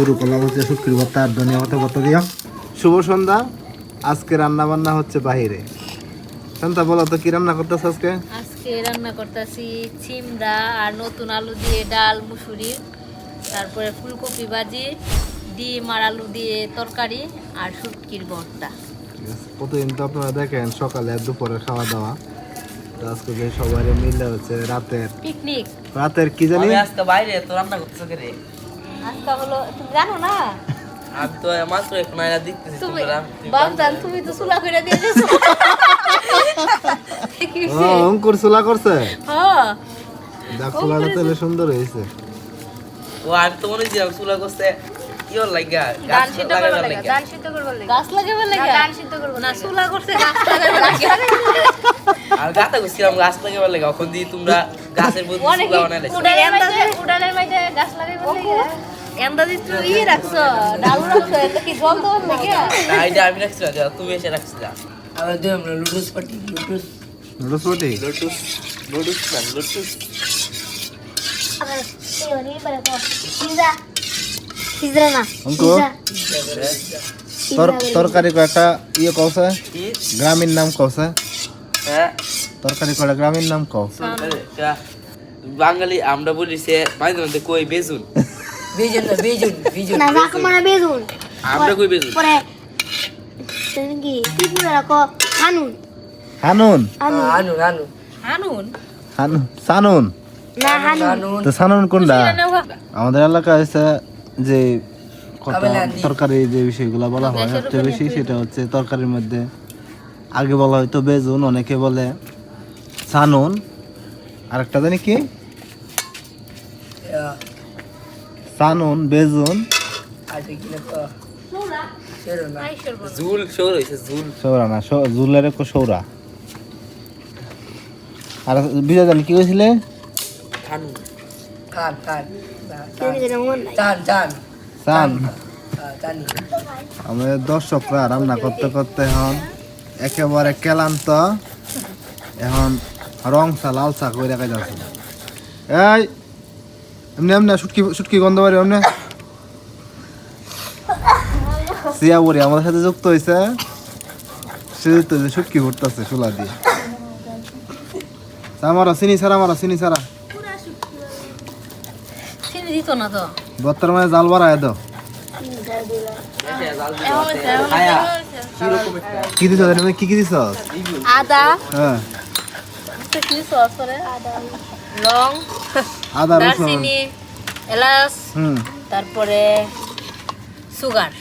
শুরু করলাম হচ্ছে শুটকির ভর্তা আর ধনিয়া পাতা ভর্তা দিয়া। শুভ সন্ধ্যা। আজকে রান্না বান্না হচ্ছে বাহিরে। সন্ধ্যা বলো তো কি রান্না করতেছ আজকে? আজকে রান্না করতেছি চিমড়া আর নতুন আলু দিয়ে ডাল মুসুরি, তারপরে ফুলকপি ভাজি, ডিম আর আলু দিয়ে তরকারি আর শুটকির ভর্তা। প্রতিদিন তো আপনারা দেখেন সকালে আর দুপুরে খাওয়া দাওয়া, তো আজকে যে সবাই মিলে হচ্ছে পিকনিক। রাতের কি জানি আজকে বাইরে তো রান্না করতেছো কে রে? আজকে হলো তুমি জানো না, আমি তো মাত্র এখন আইনা দেখতেছি তুমি তোমরা বাগদান তুমি তো চুলা করে দিয়ে দিয়েছো। ও অঙ্কুর চুলা করছে, হ্যাঁ দেখ চুলাটা তাহলে সুন্দর হয়েছে। ও আমি তো মনে হচ্ছে চুলা করছে ইওর লাগা ধান গাছ সিদ্ধ লাগাবার করবার লাগা, লাগা ধান সিদ্ধ করবার লাগা। গাছ লাগাবার লাগে ধান সিদ্ধ করবার না, লাগা। চুলা করছে গাছ লাগাবার লাগে। আর গাতা করছিলাম গাছ লাগাবার লাগা, এখন দিয়ে তোমরা গাছের মধ্যে অনেকে চুলা বানাইলে উড়ানের মধ্যে গাছ লাগাইবার লাগা। এন্দাজি তুই ই রাখছো, ডাল রাখছো, এটা কি জল দেওয়ার লাগে? না এটা আমি রাখছিলাম, তুমি এসে রাখছিলা। আবার দিও আমরা লুটুস পাটি লুটুস নুডলস রুটি লুটুস লুটুস না লুটুস সিজরা না, অঙ্কু তরকারি কয়টা ইয়ে কওছে, কি গ্রামীণ নাম কওছে, হ্যাঁ তরকারি কয়টা গ্রামীণ নাম কও। বাঙালি আমরা বলি সে মাঝে মধ্যে কই বেজুন বেজুন না বেজুন বেজুন না রাখো মানে বেজুন। আমরা কই বেজুন পরে তুমি কি ত্রিপুরা রাখো হানুন। হানুন হানুন আনু আনু আনুন হানুন সানুন, না হানুন। তো সানুন কোনটা? আমাদের এলাকায় হচ্ছে যে কথা তরকারি যে বিষয়গুলো বলা হয় সবচেয়ে বেশি সেটা হচ্ছে তরকারির মধ্যে আগে বলা হয়তো বেগুন, অনেকে বলে সানুন, আর একটা জানি কি সানুন বেগুন জুল শোর হইছে জুল সৌরা না জুলের সৌরা। আর বিজয় জানি কি কইছিলে? খান খান খান তুমি যেন মন নাই। চান চান সান। চানি আমাদের দর্শকরা রান্না করতে করতে এখন একেবারে ক্লান্ত, এখন রং চা লাল চা করে রেখে যাচ্ছে। এই এমনি এমনি শুটকি শুটকি গন্ধ বাড়ি এমনি সিয়া বড়ি আমাদের সাথে যুক্ত হয়েছে, সে তো যে শুটকি ভরতেছে চুলা দিয়ে। আমারা চিনি ছাড়া, আমারা চিনি ছাড়া চিনি দিত না তো। বত্তার মানে জাল বাড়ায় দাও। কি দিছ কি কি দিছ? আদা, হ্যাঁ কি সস করে, লং, আদা রসুন, দারচিনি, এলাচ, তারপরে সুগার।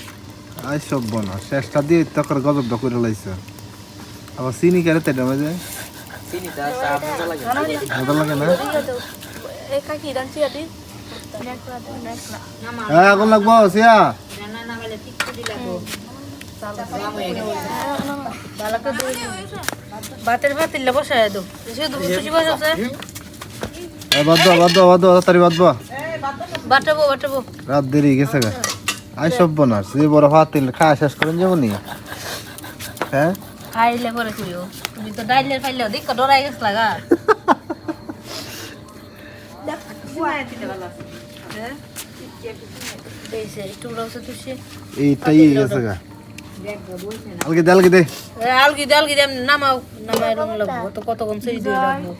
আই সব বনা শেষটা দিয়ে তখন গজব করে লাইছে। আবার চিনি কেন তেটা মাঝে চিনি দা সাপ লাগে মজা লাগে না? এই কাকি দাঁড়িয়ে আদি হ্যাঁ আগুন লাগবো সিয়া। ভাতের ভাতিলে বসায় দো, শুধু খুশি বসাছে। বাদ দাও তাড়াতাড়ি বাদ দাও, বাটাবো বাটাবো। রাত দেরি গেছে গা। আই সব বনার যে বড় ভাত তেল খাওয়া শেষ করেন যাবো নি? হ্যাঁ খাইলে পরে কইও, তুমি তো ডাইলের খাইলে দেখ ডরাই গেছ লাগা। এইটাই গেছে গা। আলগে দে আলগে দে। আলগি দে নামাও, নামাই রং লাগবো তো কতক্ষণ সেই দিয়ে লাগবো।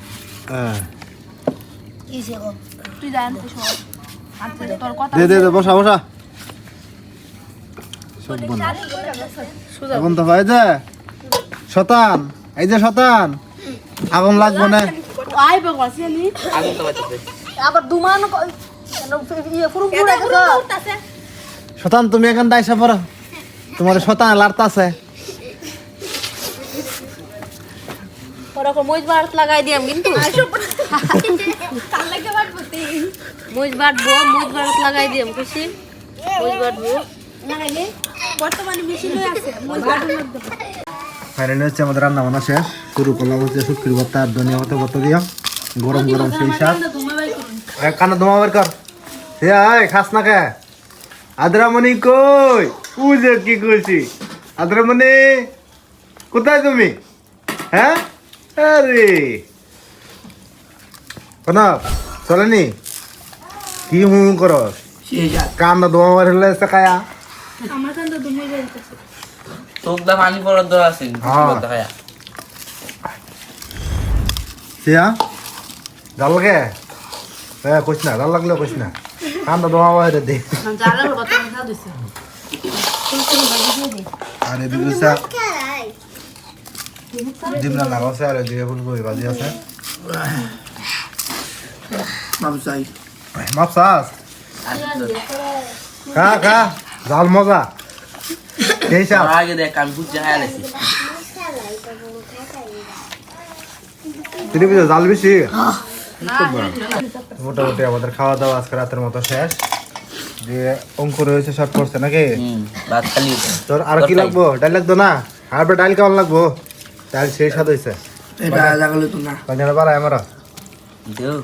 হ্যাঁ কিসে গো? তুই জান তোর কথা দে বসা বসা। সব বনা এখন তো ভাই যে শতান, এই যে শতান আগুন লাগবো না। আই বগছি আমি আগুন তো বাঁচতে আবার দুমান ফুরুম ফুরে গেছে। শতান তুমি এখন দাইসা পড়ো, তোমার শতান লাড়তাছে। ওরকম মইজ বাড়ত লাগাই দিয়াম কিন্তু মইজ বাড়বো, মইজ বাড়ত লাগাই দিয়াম খুশি মইজ বাড়বো। বর্তমানে মেশিন আছে। ফাইনালি হচ্ছে আমাদের রান্না বান্না শেষ। শুরু করলাম হচ্ছে শুটকির ভর্তা আর ধনিয়া পাতা ভর্তা দিয়া, গরম গরম সেই স্বাদ। কানা ধোমা বের কর, হে আয় খাস না কে? আদ্রামণি কই? উজে কি খুশি। আদ্রামণি কোথায় তুমি? হ্যাঁ আরে কোন চলেনি কি হু করস? কান্না দোয়া মারলে কায়া তোমরা পানি পড়ার দর আছে হ্যাঁ। সিয়া জাল লাগে হ্যাঁ কইস না জাল লাগলে কইস না কান্না দোয়া মারে দে আর এদিকে জিমনা লাগাছে আর এদিকে ফুলকপি ভাজি আছে মাপসাস খা খা জাল মজা এই সব আগে দেখ আমি বুঝে হায়া লেছি তিনি বুঝে জাল বেশি মোটামুটি আমাদের খাওয়া দাওয়া আজকে রাতের মতো শেষ দিয়ে অঙ্কুর হয়েছে সব করছে নাকি ভাত খালি তোর আর কি লাগবো ডাল লাগতো না আর ডাল কেমন লাগবো ডাল সেই স্বাদ হয়েছে এটা জাগালে তো না বাড়ায় আমার দেও